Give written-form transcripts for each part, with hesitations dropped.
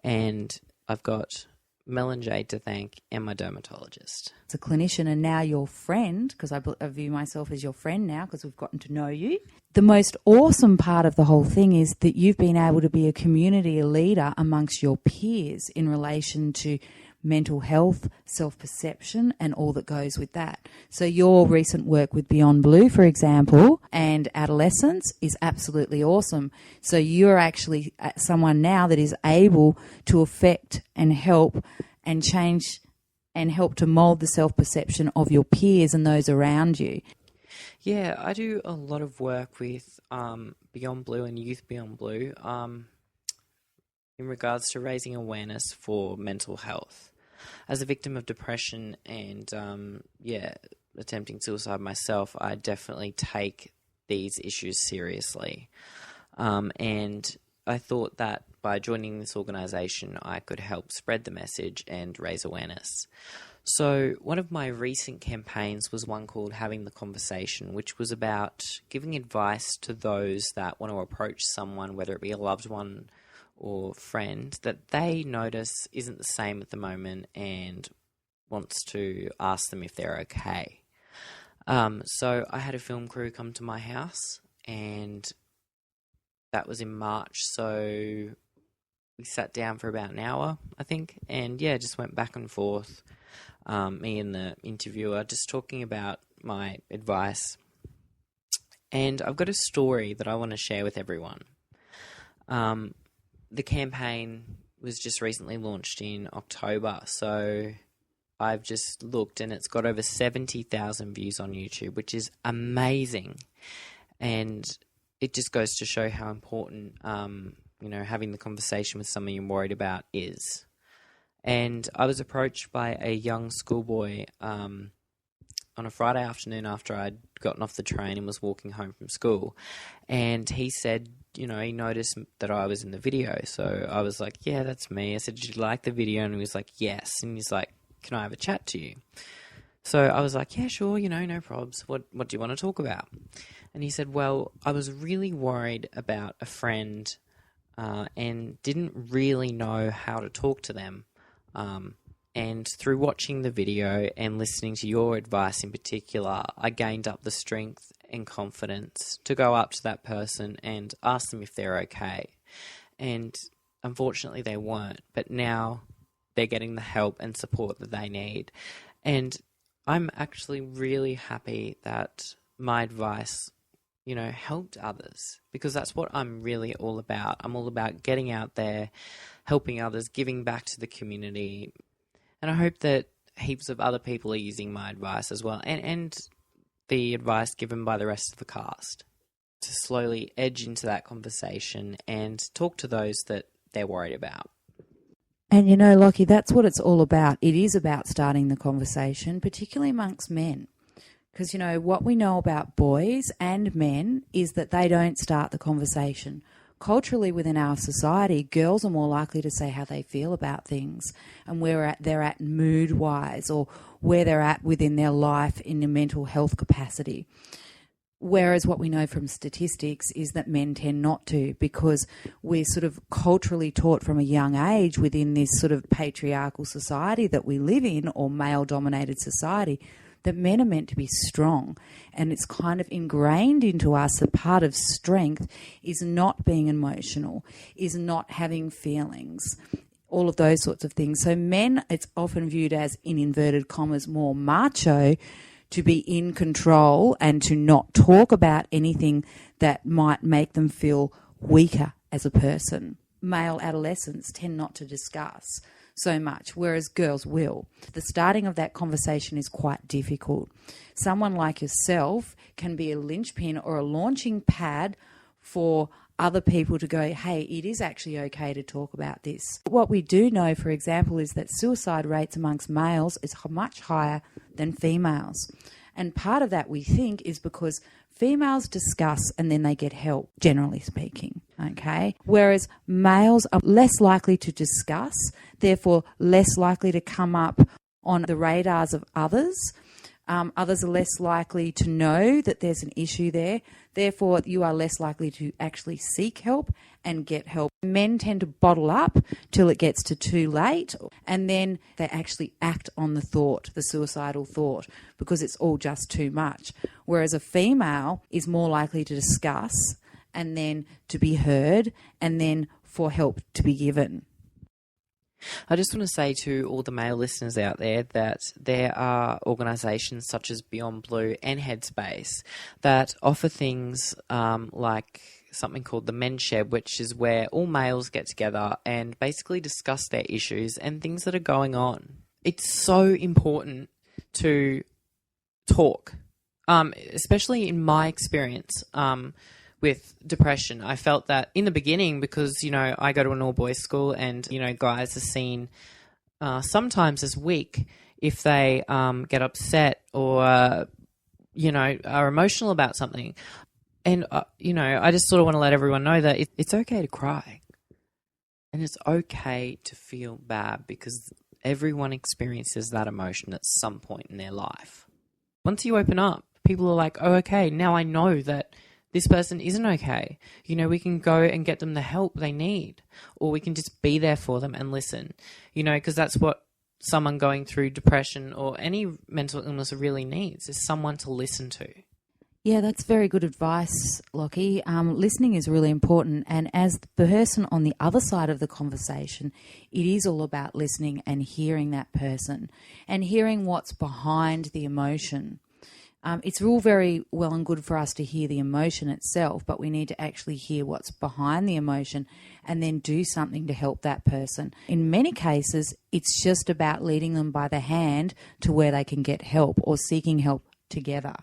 And I've got Mel and Jade to thank and my dermatologist. As a clinician and now your friend, because I view myself as your friend now because we've gotten to know you. The most awesome part of the whole thing is that you've been able to be a community leader amongst your peers in relation to mental health, self-perception, and all that goes with that. So your recent work with Beyond Blue, for example, and adolescence is absolutely awesome. So you're actually someone now that is able to affect and help and change and help to mould the self-perception of your peers and those around you. Yeah, I do a lot of work with Beyond Blue and Youth Beyond Blue in regards to raising awareness for mental health. As a victim of depression and, attempting suicide myself, I definitely take these issues seriously. And I thought that by joining this organisation, I could help spread the message and raise awareness. So one of my recent campaigns was one called Having the Conversation, which was about giving advice to those that want to approach someone, whether it be a loved one or friend, that they notice isn't the same at the moment and wants to ask them if they're okay. So I had a film crew come to my house, and that was in March. So we sat down for about an hour, I think, and just went back and forth. Me and the interviewer just talking about my advice. And I've got a story that I want to share with everyone. The campaign was just recently launched in October, so I've just looked and it's got over 70,000 views on YouTube, which is amazing. And it just goes to show how important, having the conversation with someone you're worried about is. And I was approached by a young schoolboy on a Friday afternoon after I'd gotten off the train and was walking home from school. And he said, he noticed that I was in the video. So I was like, yeah, that's me. I said, did you like the video? And he was like, yes. And he's like, can I have a chat to you? So I was like, yeah, sure, no probs. What do you want to talk about? And he said, well, I was really worried about a friend and didn't really know how to talk to them. And through watching the video and listening to your advice in particular, I gained up the strength and confidence to go up to that person and ask them if they're okay. And unfortunately they weren't, but now they're getting the help and support that they need. And I'm actually really happy that my advice, helped others, because that's what I'm really all about. I'm all about getting out there, helping others, giving back to the community. And I hope that heaps of other people are using my advice as well, and the advice given by the rest of the cast, to slowly edge into that conversation and talk to those that they're worried about. And Lockie, that's what it's all about. It is about starting the conversation, particularly amongst men. Because, what we know about boys and men is that they don't start the conversation. Culturally within our society, girls are more likely to say how they feel about things and where they're at mood-wise or where they're at within their life in a mental health capacity. Whereas what we know from statistics is that men tend not to, because we're sort of culturally taught from a young age within this sort of patriarchal society that we live in, or male-dominated society, that men are meant to be strong. And it's kind of ingrained into us that part of strength is not being emotional, is not having feelings, all of those sorts of things. So men, it's often viewed as, in inverted commas, more macho, to be in control and to not talk about anything that might make them feel weaker as a person. Male adolescents tend not to discuss so much, whereas girls will. The starting of that conversation is quite difficult. Someone like yourself can be a linchpin or a launching pad for other people to go, hey, it is actually okay to talk about this. What we do know, for example, is that suicide rates amongst males is much higher than females. And part of that, we think, is because females discuss and then they get help, generally speaking, okay? Whereas males are less likely to discuss, therefore less likely to come up on the radars of others. Others are less likely to know that there's an issue there. Therefore, you are less likely to actually seek help and get help. Men tend to bottle up till it gets to too late, and then they actually act on the thought, the suicidal thought, because it's all just too much. Whereas a female is more likely to discuss and then to be heard and then for help to be given. I just want to say to all the male listeners out there that there are organisations such as Beyond Blue and Headspace that offer things like something called the Men's Shed, which is where all males get together and basically discuss their issues and things that are going on. It's so important to talk, especially in my experience with depression. I felt that in the beginning because, I go to an all-boys school and, guys are seen sometimes as weak if they get upset or, are emotional about something. And, I just sort of want to let everyone know that it's okay to cry. And it's okay to feel bad because everyone experiences that emotion at some point in their life. Once you open up, people are like, oh, okay, now I know that this person isn't okay. We can go and get them the help they need, or we can just be there for them and listen, because that's what someone going through depression or any mental illness really needs, is someone to listen to. Yeah, that's very good advice, Lockie. Listening is really important. And as the person on the other side of the conversation, it is all about listening and hearing that person and hearing what's behind the emotion. It's all very well and good for us to hear the emotion itself, but we need to actually hear what's behind the emotion and then do something to help that person. In many cases, it's just about leading them by the hand to where they can get help or seeking help together.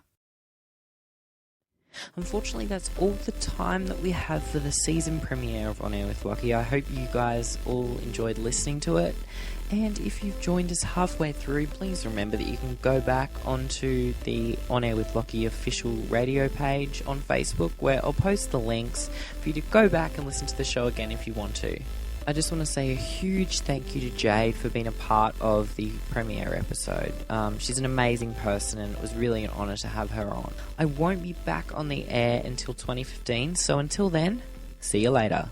Unfortunately, that's all the time that we have for the season premiere of On Air with Lockie. I hope you guys all enjoyed listening to it. And if you've joined us halfway through, please remember that you can go back onto the On Air with Lockie official radio page on Facebook, where I'll post the links for you to go back and listen to the show again if you want to. I just want to say a huge thank you to Jade for being a part of the premiere episode. She's an amazing person and it was really an honour to have her on. I won't be back on the air until 2015, so until then, see you later.